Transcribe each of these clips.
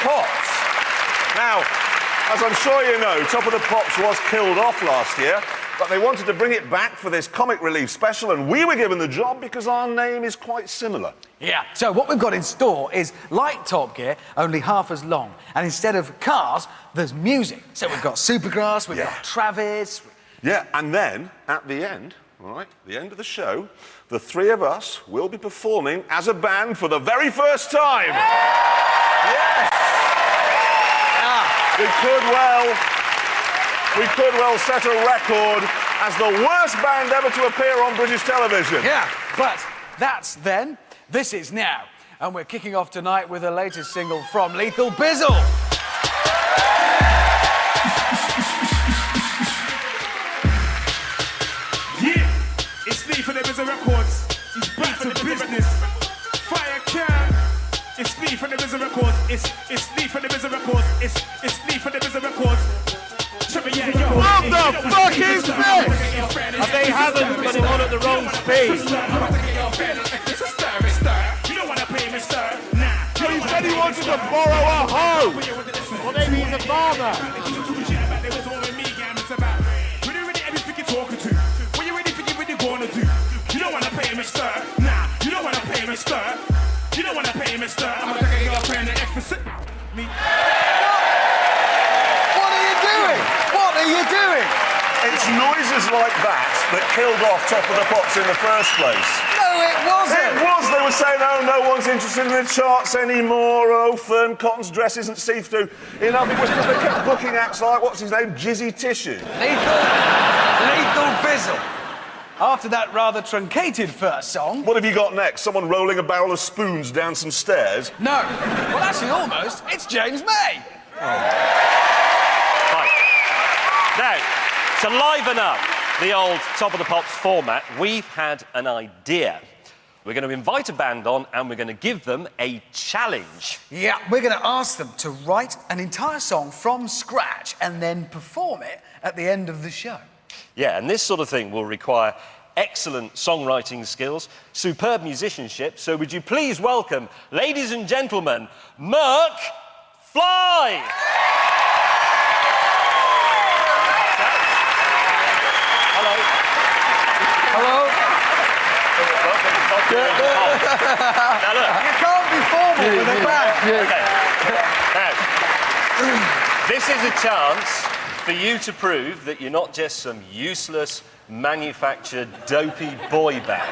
Pops. Now, as I'm sure you know, Top of the Pops was killed off last year, but they wanted to bring it back for this comic relief special, and we were given the job because our name is quite similar. Yeah, so what we've got in store is like Top Gear, only half as long. And instead of cars, there's music. So we've got Supergrass, we've got Travis. Yeah, and then, at the end, all right, the end of the show, the three of us will be performing as a band for the very first time. Yes! We could well set a record as the worst band ever to appear on British television. Yeah, but that's then, this is now. And we're kicking off tonight with the latest single from Lethal Bizzle. Yeah, it's Lee for the Bizzle Records. He's back to business. Fire can. It's Lee for the Bizzle Records. It's Lee for the Bizzle Records. It's Lee for the Bizzle Records. What the fuck is this? And they haven't, but they want at the wrong speed. You don't want to pay me, sir. Nah. He said he wanted to borrow a hoe. Well, maybe he's a farmer. When you ready, everything you're talking to. When you ready, what you gonna do? You don't want to pay me, sir. Nah. You don't want to pay me, sir. You don't want to pay me, sir. I'm gonna take your friend and explicit. Me. What are you doing? It's noises like that that killed off Top of the Pops in the first place. No, it wasn't. It was. They were saying, oh, no one's interested in the charts anymore. Oh, Fern Cotton's dress isn't see-through. You know, it was because they kept booking acts like, what's his name, Jizzy Tissue. Lethal Bizzle. After that rather truncated first song... What have you got next? Someone rolling a barrel of spoons down some stairs? No. Well, actually, almost. It's James May. Now, to liven up the old Top of the Pops format, we've had an idea. We're going to invite a band on and we're going to give them a challenge. Yeah, we're going to ask them to write an entire song from scratch and then perform it at the end of the show. Yeah, and this sort of thing will require excellent songwriting skills, superb musicianship, so would you please welcome, ladies and gentlemen, Merc Fly! Hello? Now look. You can't be formal with a band. Okay. Now, this is a chance for you to prove that you're not just some useless, manufactured, dopey boy band.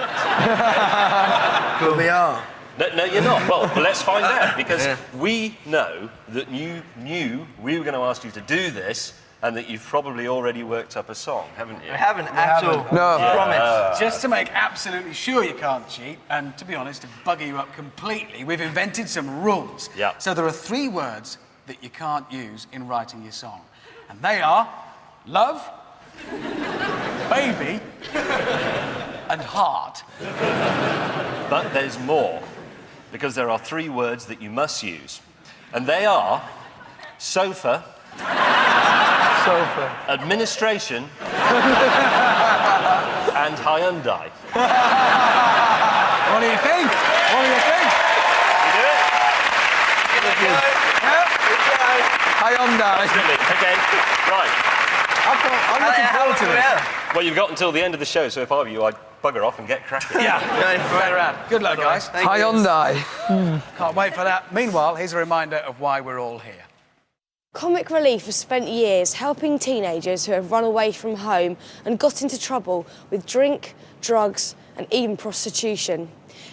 Well, we are. No, you're not. Well, let's find out, because we know that you knew we were going to ask you to do this, and that you've probably already worked up a song, haven't you? We haven't at all. No. Promise. Just to make absolutely sure you can't cheat, and to be honest, to bugger you up completely, we've invented some rules. Yeah. So there are 3 words that you can't use in writing your song. And they are love, baby, and heart. But there's more, because there are 3 words that you must use. And they are sofa, administration, and Hyundai. What do you think? What do you think? You do it? Hyundai. Absolutely. Okay, right. I'm looking forward to this. Well, you've got until the end of the show, so if I were you, I'd bugger off and get cracking. Yeah. Right around. Good luck, guys. Hyundai. Can't wait for that. Meanwhile, here's a reminder of why we're all here. Comic Relief has spent years helping teenagers who have run away from home and got into trouble with drink, drugs and even prostitution.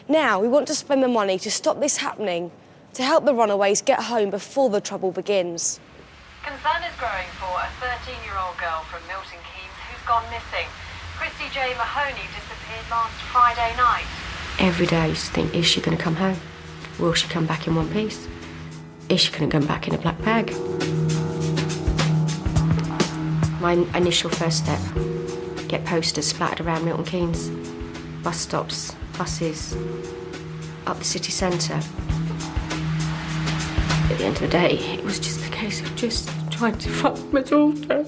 Now we want to spend the money to stop this happening, to help the runaways get home before the trouble begins. Concern is growing for a 13-year-old girl from Milton Keynes who's gone missing. Christy J. Mahoney disappeared last Friday night. Every day I used to think, is she going to come home? Will she come back in one piece? Is she going to come back in a black bag? My initial first step, get posters splattered around Milton Keynes. Bus stops, buses, up the city centre. At the end of the day, it was just a case of just trying to find my daughter.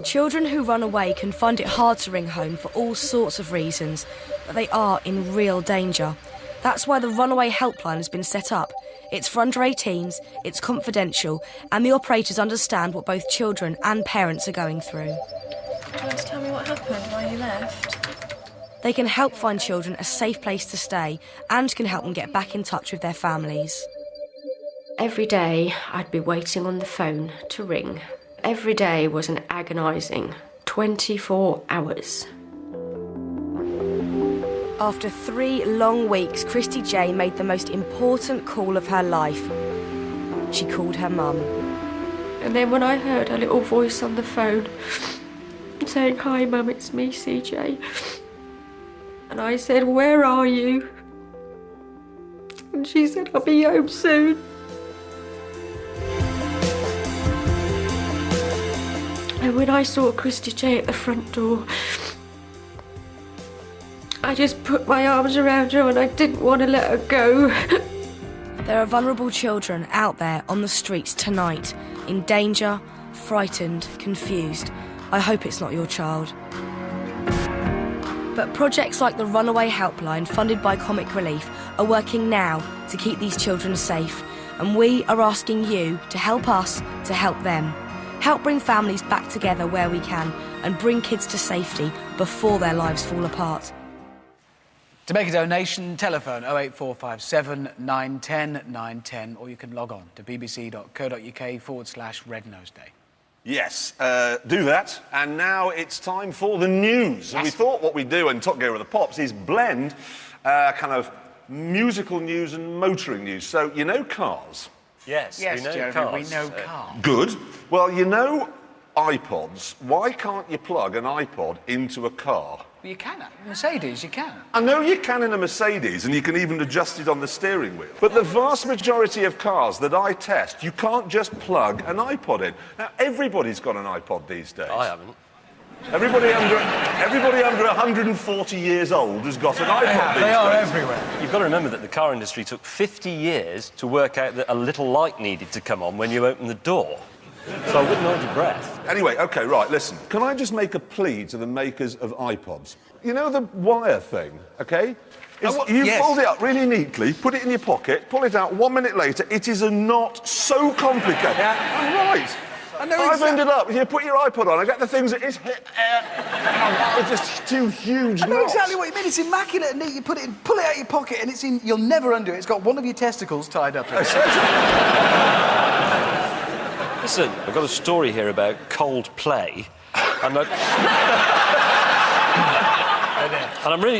Children who run away can find it hard to ring home for all sorts of reasons, but they are in real danger. That's why the Runaway Helpline has been set up. It's for under 18s, it's confidential, and the operators understand what both children and parents are going through. Do you want to tell me what happened, why you left? They can help find children a safe place to stay and can help them get back in touch with their families. Every day I'd be waiting on the phone to ring. Every day was an agonising 24 hours. After 3 long weeks, Christy J made the most important call of her life. She called her mum. And then when I heard her little voice on the phone saying, "Hi Mum, it's me, CJ." And I said, "Where are you?" And she said, "I'll be home soon." And when I saw Christy J at the front door, I just put my arms around her and I didn't want to let her go. There are vulnerable children out there on the streets tonight, in danger, frightened, confused. I hope it's not your child. But projects like the Runaway Helpline, funded by Comic Relief, are working now to keep these children safe. And we are asking you to help us to help them. Help bring families back together where we can and bring kids to safety before their lives fall apart. To make a donation, telephone 08457 910 910, or you can log on to bbc.co.uk/Red Nose Day. Yes, do that. And now it's time for the news. And we thought what we'd do in Top Gear with the Pops is blend kind of musical news and motoring news. So, you know cars? Yes, Yes, we know Jeremy, cars. we know cars. Good. Well, you know iPods. Why can't you plug an iPod into a car? Well, you can. Mercedes, you can. I know you can in a Mercedes, and you can even adjust it on the steering wheel. But the vast majority of cars that I test, you can't just plug an iPod in. Now, everybody's got an iPod these days. I haven't. Everybody under 140 years old has got an iPod these They are days. everywhere. You've got to remember that the car industry took 50 years to work out that a little light needed to come on when you open the door. So I wouldn't hold your breath. Anyway, OK, right, listen. Can I just make a plea to the makers of iPods? You know the wire thing, OK? You yes. fold it up really neatly, put it in your pocket, pull it out 1 minute later. It is a knot so complicated. Yeah. I'm right. I know I've exactly. ended up, you put your iPod on, I get the things that it's just two huge I know knots. exactly what you mean. It's immaculate and neat. You put it in, pull it out of your pocket, and it's in. You'll never undo it. It's got one of your testicles tied up in it. Listen, I've got a story here about Coldplay. And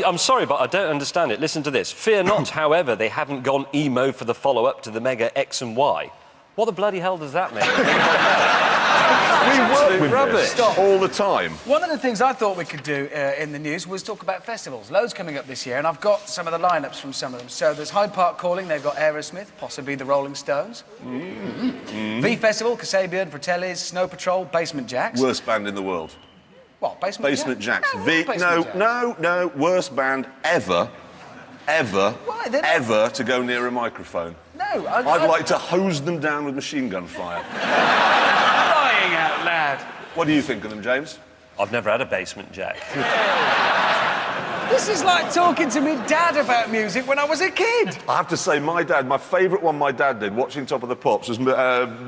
I'm sorry, but I don't understand it. Listen to this. Fear not, however, they haven't gone emo for the follow-up to the Mega X and Y. What the bloody hell does that mean? We work with rubbish. this all the time. One of the things I thought we could do in the news was talk about festivals. Loads coming up this year, and I've got some of the lineups from some of them. So there's Hyde Park Calling, they've got Aerosmith, possibly the Rolling Stones. V Festival, Kasabian, Fratellis, Snow Patrol, Basement Jacks. Worst band in the world. What, Basement Jacks? Jacks. Basement Jacks. No, worst band ever Why? They're not- ever to go near a microphone. No, I'd like to hose them down with machine gun fire. Lying out loud. What do you think of them, James? I've never had a Basement Jack. This is like talking to me dad about music when I was a kid. I have to say, my favourite one my dad did, watching Top of the Pops, was,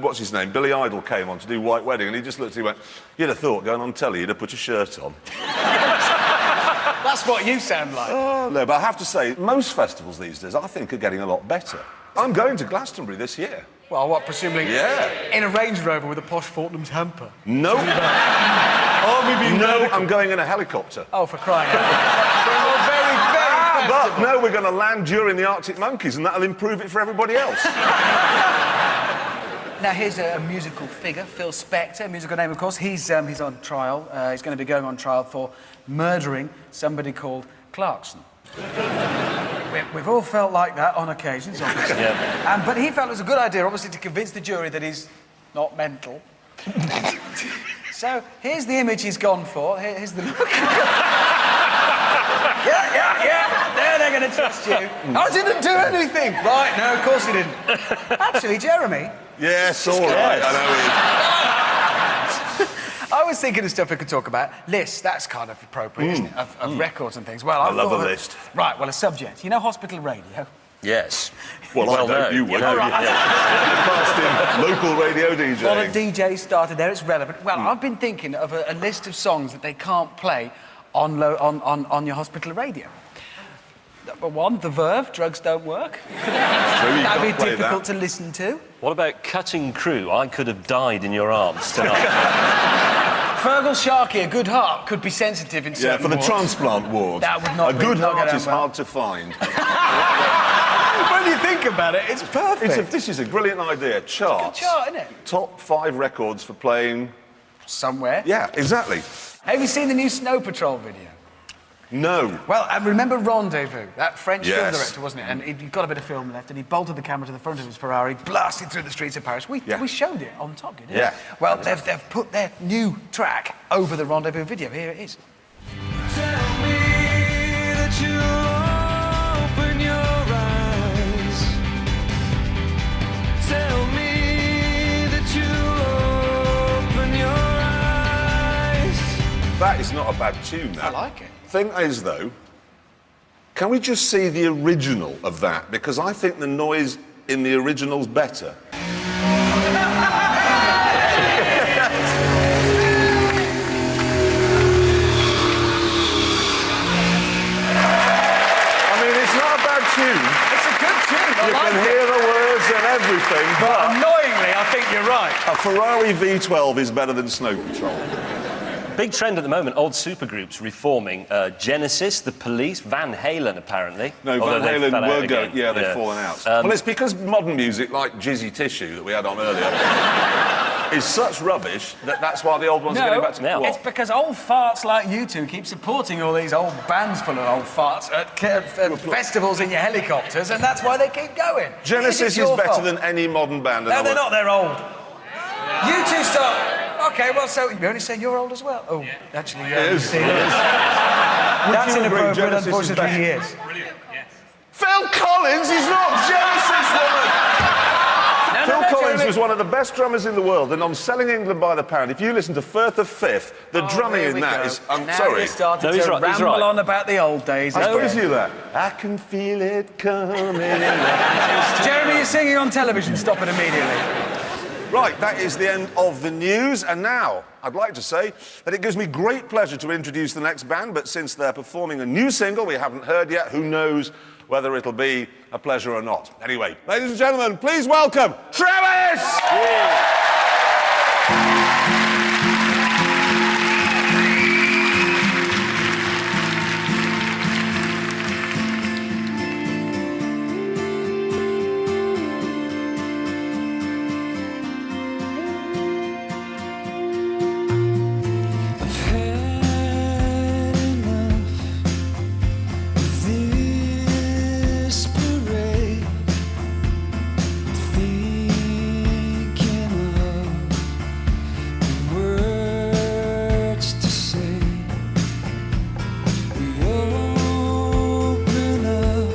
what's his name? Billy Idol came on to do White Wedding, and he just looked and he went, you'd have thought, going on telly, you'd have put a shirt on. That's what you sound like. Oh, no, but I have to say, most festivals these days, I think, are getting a lot better. I'm going to Glastonbury this year. Well, what, presumably Yeah. in a Range Rover with a posh Fortnum's hamper? No. No, I'm going in a helicopter. Oh, for crying out loud. Very, very But no, we're going to land during the Arctic Monkeys, and that'll improve it for everybody else. Now, here's a musical figure, Phil Spector, musical name, of course. He's on trial. He's going to be going on trial for murdering somebody called Clarkson. We've all felt like that on occasions, obviously. Yeah. But he felt it was a good idea, obviously, to convince the jury that he's not mental. So, here's the image he's gone for. Here's the look. Yeah. There, they're going to trust you. I didn't do anything. Right, no, of course he didn't. Actually, Jeremy... Yes, all right. I know. I was thinking of stuff we could talk about. Lists, that's kind of appropriate, isn't it? Of records and things. Well, I love thought a of- list. Right, well, a subject. You know Hospital Radio? Yes. Well, I don't. no. You would. know, Past in local radio DJ. Well, a DJ started there. It's relevant. Well, I've been thinking of a list of songs that they can't play on your hospital radio. Number one, The Verve, Drugs Don't Work. That'd be difficult to listen to. What about Cutting Crew? I could have died in your arms tonight. Fergal Sharkey, A Good Heart, could be sensitive in certain for the wards. transplant ward. That would not A be- good not heart gonna is happen. hard to find. When you think about it, it's perfect. This is a brilliant idea. Charts. Good chart, isn't it? Top 5 records for playing. Somewhere. Yeah, exactly. Have you seen the new Snow Patrol video? No. Well, I remember Rendezvous, that French film Yes. director, wasn't it? And he'd got a bit of film left, and he bolted the camera to the front of his Ferrari, blasted through the streets of Paris. We showed it on Top Gear, didn't Yeah. we? Well, they've put their new track over the Rendezvous video. Here it is. Tell me that you'll open your eyes. Tell me that you'll open your eyes. That is not a bad tune, that. I like it. Thing is, though, can we just see the original of that? Because I think the noise in the original's better. I mean, it's not a bad tune. It's a good tune. I You like can it. hear the words and everything, But but annoyingly, I think you're right. a Ferrari V12 is better than Snow Patrol. Big trend at the moment, old supergroups reforming. Genesis, The Police, Van Halen, apparently. No, Although Van they Halen fell out were going. again. Yeah, they've fallen out. Um, Well, it's because modern music, like Jizzy Tissue that we had on earlier, is such rubbish that that's why the old ones are getting back to No, it's because old farts like you two keep supporting all these old bands full of old farts at festivals in your helicopters, and that's why they keep going. Genesis It's is your better fault. than any modern band. No, they're not. They're old. You two stop. Okay, well, so you're only saying you're old as well. Oh, actually, yeah. It is. See, that's you agree inappropriate. Genesis is Unfortunately, better? he is. Phil Collins is not Genesis, woman! Phil Collins was one of the best drummers in the world, and on Selling England by the Pound, if you listen to Firth of Fifth, the drumming Here in we that go. is. I'm now sorry. You're starting No, he's to right, he's ramble right. on about the old days. I told again. you that. I can feel it coming. Jeremy, you're singing on television. Stop it immediately. Right, that is the end of the news, and now I'd like to say that it gives me great pleasure to introduce the next band, but since they're performing a new single we haven't heard yet, who knows whether it'll be a pleasure or not. Anyway, ladies and gentlemen, please welcome Travis! This parade, thinking of words to say. We open up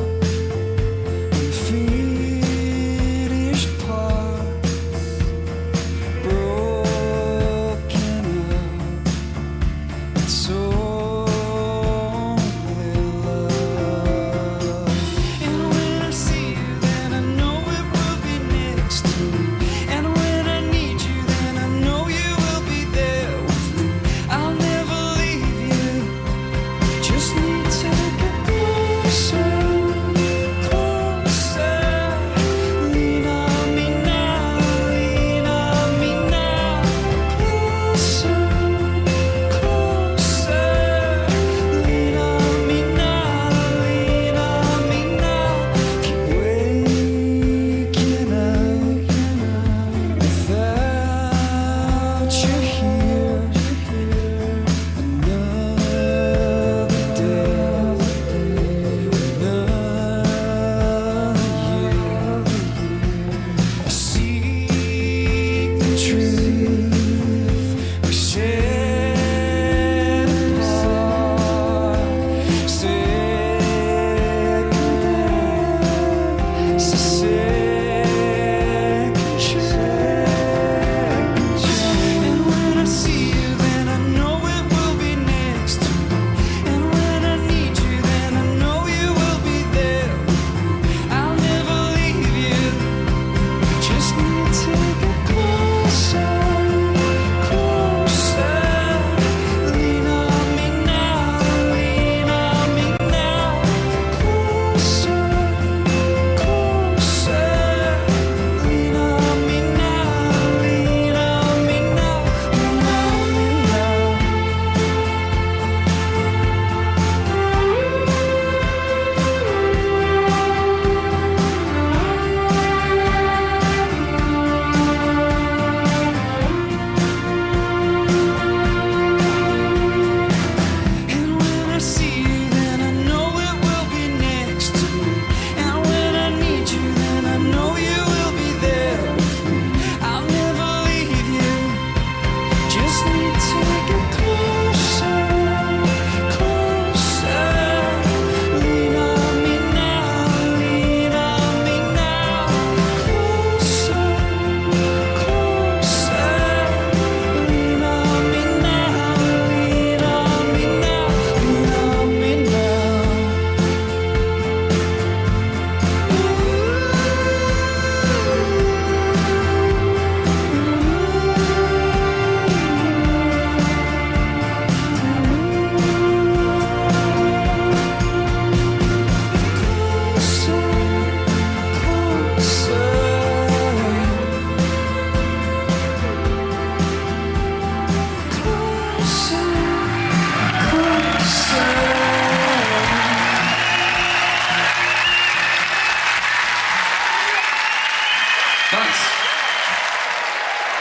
unfinished parts, broken up. It's only love. And when I see you, then I know it will be next to me. And when I need you, then I know you will be there with me. I'll never leave you. Just need to get closer, closer. Lean on me now, lean on me now. Closer, closer.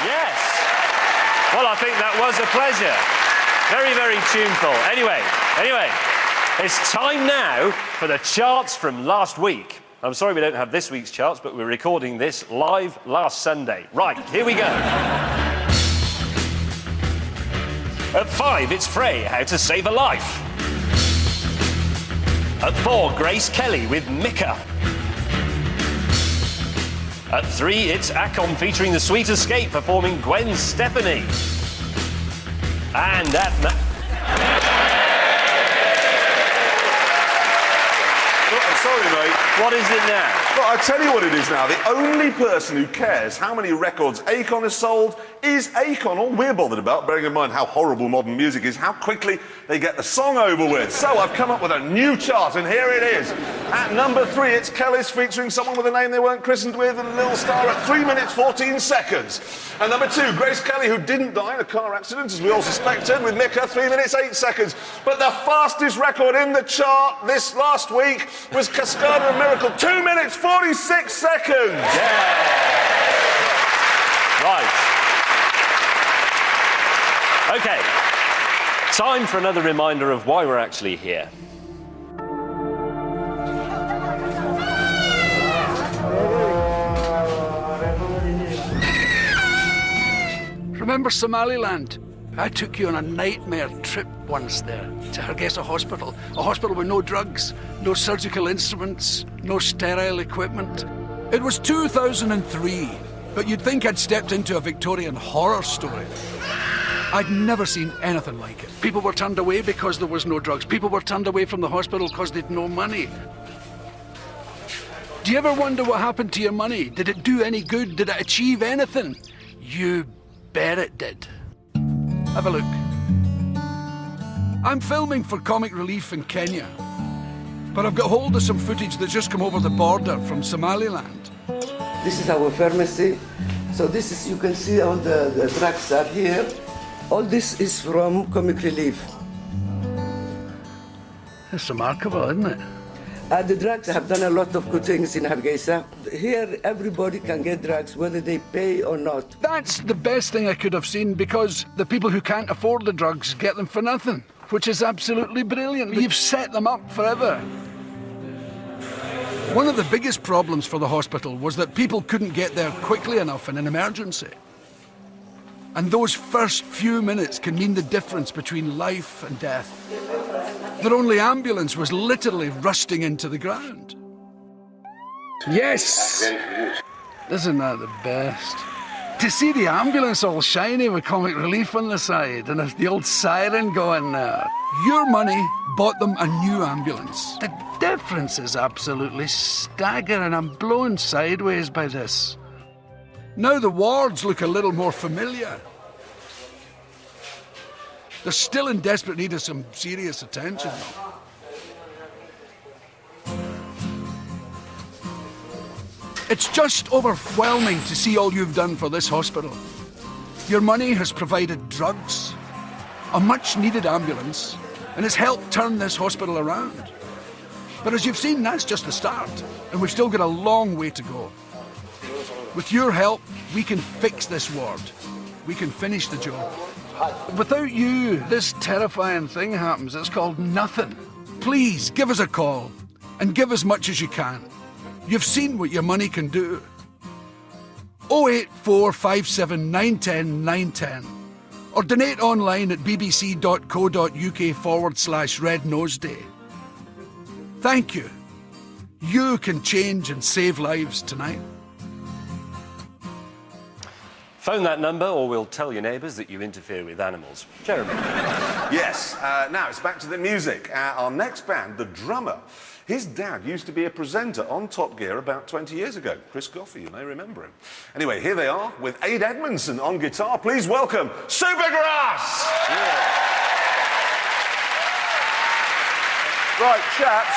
Yes. Well, I think that was a pleasure. Very, very tuneful. Anyway, it's time now for the charts from last week. I'm sorry we don't have this week's charts, but we're recording this live last Sunday. Right, here we go. At 5, it's Frey, How to Save a Life. At 4, Grace Kelly with Mika. At 3, it's Akon featuring The Sweet Escape performing Gwen Stefani. And at... I'm sorry, mate. What is it now? Well, I'll tell you what it is now. The only person who cares how many records Akon has sold is Akon. All we're bothered about, bearing in mind how horrible modern music is, how quickly they get the song over with. So I've come up with a new chart, and here it is. At number 3, it's Kellys featuring someone with a name they weren't christened with and Lil Star at 3 minutes 14 seconds. And number 2, Grace Kelly, who didn't die in a car accident, as we all suspected, with Mika, 3 minutes 8 seconds. But the fastest record in the chart this last week was Cascada and Miracle, 2 minutes 46 seconds. Yeah. Right. OK. Time for another reminder of why we're actually here. Remember Somaliland? I took you on a nightmare trip once there to Hargeisa Hospital. A hospital with no drugs, no surgical instruments, no sterile equipment. It was 2003, but you'd think I'd stepped into a Victorian horror story. I'd never seen anything like it. People were turned away because there was no drugs. People were turned away from the hospital because they'd no money. Do you ever wonder what happened to your money? Did it do any good? Did it achieve anything? You bet it did. Have a look. I'm filming for Comic Relief in Kenya, but I've got hold of some footage that's just come over the border from Somaliland. This is our pharmacy. So this is, you can see all the drugs are here. All this is from Comic Relief. It's remarkable, isn't it? The drugs have done a lot of good things in Hargeisa. Here, everybody can get drugs, whether they pay or not. That's the best thing I could have seen, because the people who can't afford the drugs get them for nothing, which is absolutely brilliant. You've set them up forever. One of the biggest problems for the hospital was that people couldn't get there quickly enough in an emergency. And those first few minutes can mean the difference between life and death. Their only ambulance was literally rusting into the ground. Yes! Isn't that the best? To see the ambulance all shiny with Comic Relief on the side and the old siren going there. Your money bought them a new ambulance. The difference is absolutely staggering. I'm blown sideways by this. Now the wards look a little more familiar. They're still in desperate need of some serious attention, though. It's just overwhelming to see all you've done for this hospital. Your money has provided drugs, a much-needed ambulance, and has helped turn this hospital around. But as you've seen, that's just the start, and we've still got a long way to go. With your help, we can fix this ward. We can finish the job. Without you, this terrifying thing happens. It's called nothing. Please, give us a call, and give as much as you can. You've seen what your money can do. 08457 910 910. or donate online at bbc.co.uk/Red Nose Day. Thank you. You can change and save lives tonight. Phone that number or we'll tell your neighbours that you interfere with animals. Jeremy. Yes, now it's back to the music. Our next band, the drummer. His dad used to be a presenter on Top Gear about 20 years ago. Chris Goffey, you may remember him. Anyway, here they are with Ade Edmondson on guitar. Please welcome Supergrass! Yeah. Right, chaps.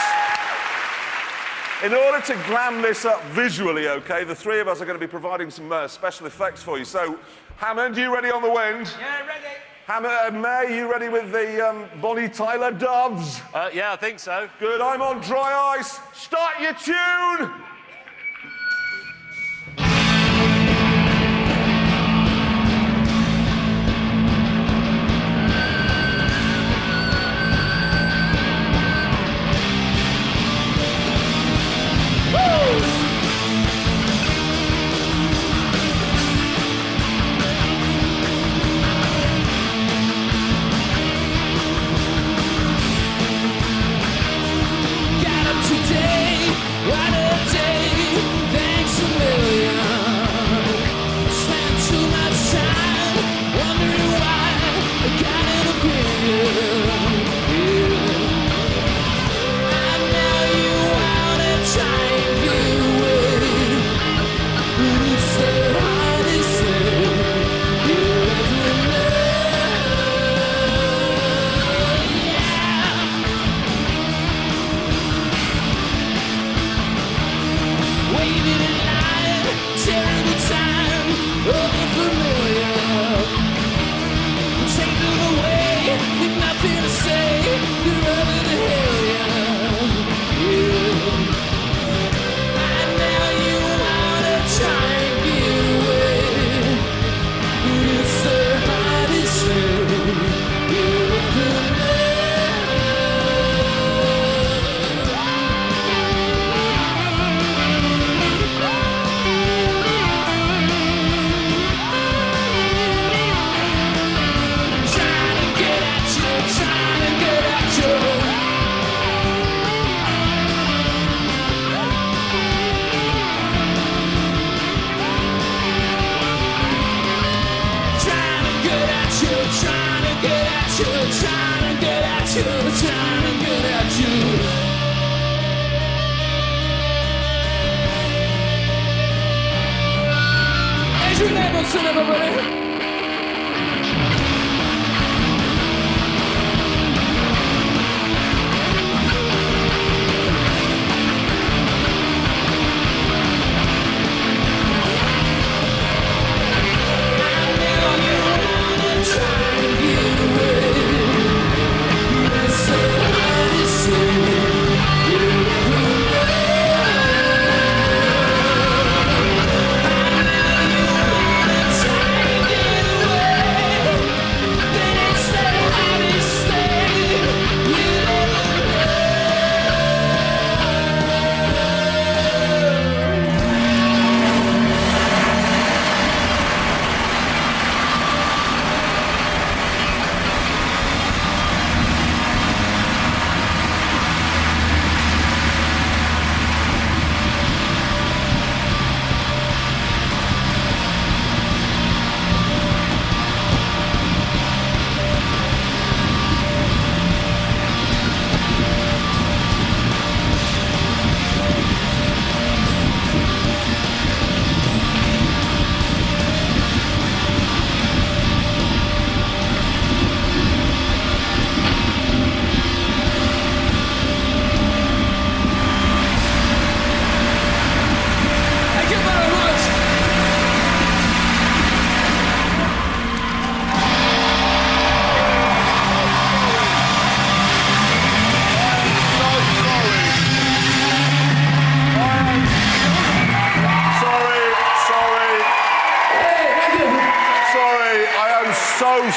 In order to glam this up visually, OK, the three of us are going to be providing some special effects for you. So, Hammond, you ready on the wind? Yeah, ready. Hammond, May, you ready with the Bonnie Tyler Doves? Yeah, I think so. Good, I'm on dry ice. Start your tune!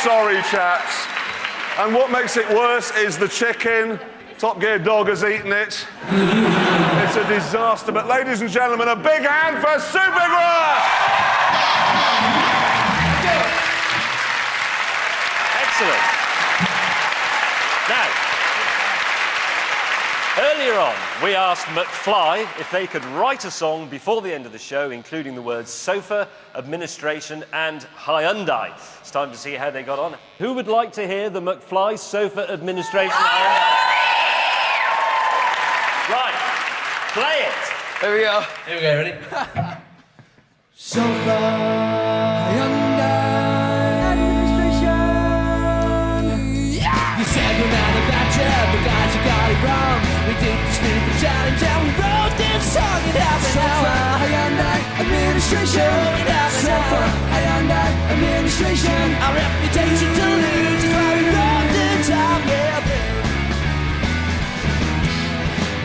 Sorry, chaps. And what makes it worse is the chicken. Top Gear dog has eaten it. It's a disaster. But ladies and gentlemen, a big hand for Supergrass! Now, earlier on, we asked McFly if they could write a song before the end of the show, including the words sofa, administration, and Hyundai. It's time to see how they got on. Who would like to hear the McFly sofa, administration, Hyundai? Right, play it. Here we go. Here we go, ready? Sofa, Hyundai, administration. You said you're manufactured, but guys, you got it wrong. We did the spiritual challenge and we wrote this song. It happened. Sofa, Hyundai, administration. It happened. Sofa, Hyundai, administration. Our reputation to lose is why we wrote the top. Yeah.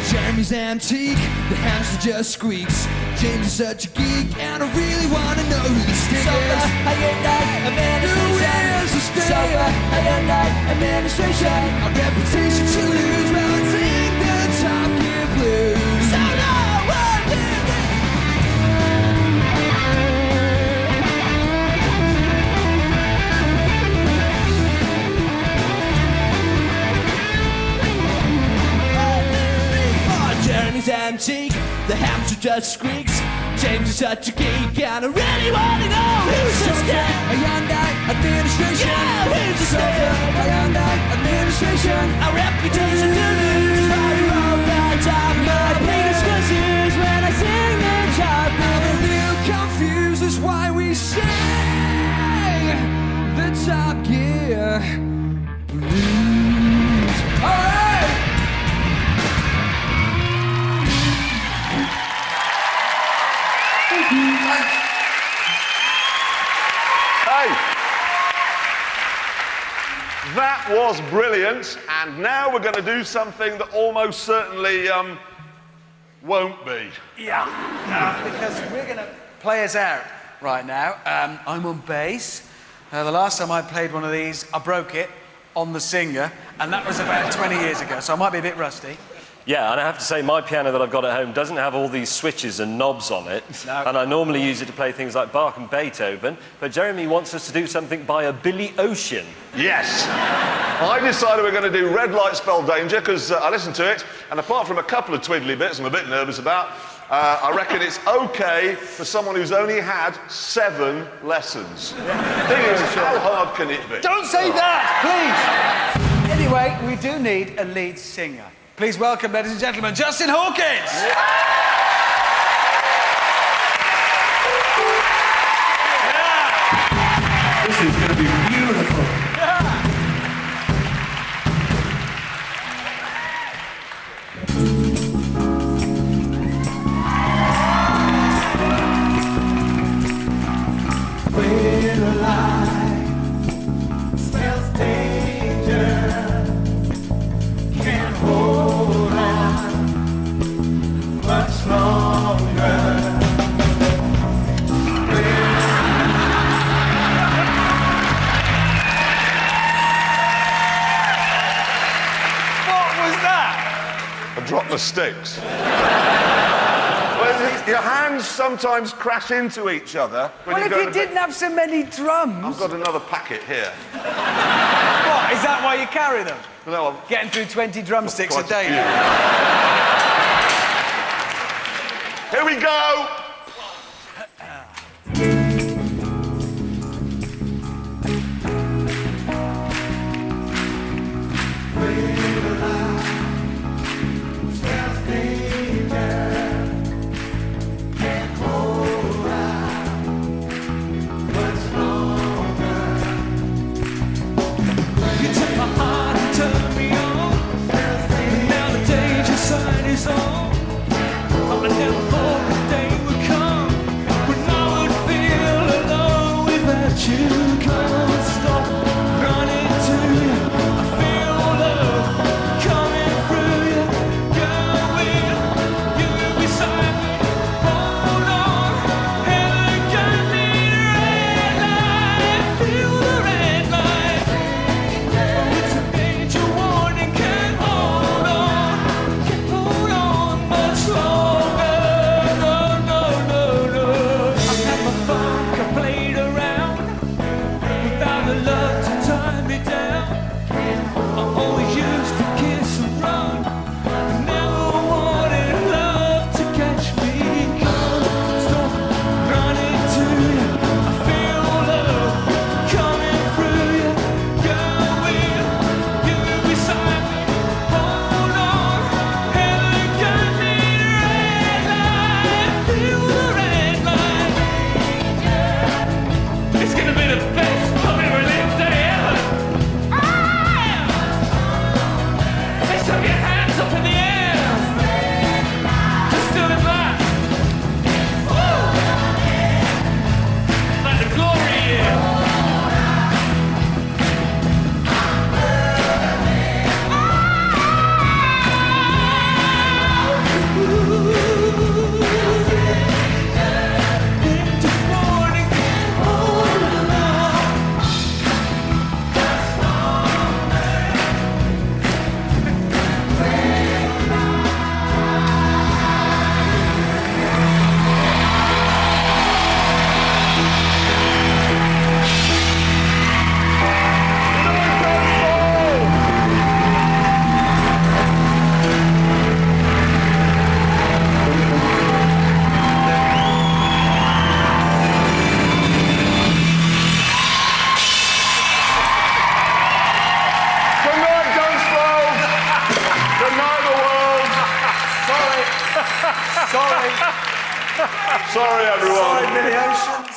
Jeremy's antique, the hamster just squeaks. James is such a geek, and I really wanna know who the stick is. Sofa, Hyundai, administration. Who is the stick? Sofa, Hyundai, administration. Our reputation to lose, well, I think the Top Gear Blues. So no, what did we? Jeremy's antique, the hamster just squeaks. James is such a geek, and I really wanna know who's the stick. Hyundai administration. Yeah, who's the stick? Hyundai administration. Our reputation to lose is why we wrote that top. My pain excuses when I sing the top. I'm a little confused, is why we sing the Top Gear Blues. All right. Hey! That was brilliant, and now we're going to do something that almost certainly won't be. Yeah, because we're going to play us out right now. I'm on bass. The last time I played one of these, I broke it on the Singer, and that was about 20 years ago, so I might be a bit rusty. Yeah, and I have to say, my piano that I've got at home doesn't have all these switches and knobs on it. No. And I normally use it to play things like Bach and Beethoven. But Jeremy wants us to do something by a Billy Ocean. Yes. I decided we're going to do Red Light Spell Danger because I listened to it, and apart from a couple of twiddly bits I'm a bit nervous about, I reckon it's okay for someone who's only had 7 lessons. Thing is, how hard can it be? Don't say that, please! Anyway, we do need a lead singer. Please welcome, ladies and gentlemen, Justin Hawkins! This is going to be beautiful. When a lie smells danger, can't hold on much longer. What was that? I dropped the sticks. Well, your hands sometimes crash into each other. Well, if you didn't have so many drums... I've got another packet here. What, is that why you carry them? No, I'm... Getting through 20 drumsticks a Quite day. Here we go! Is on. I never thought the day would Sorry, everyone. Sorry, Billy Ocean.